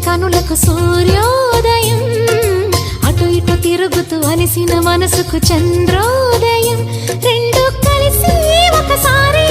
కనులకు సూర్యోదయం, అటు ఇటు తిరుగుతూ అలిసిన మనసుకు చంద్రోదయం, రెండు కలిసి ఒకసారి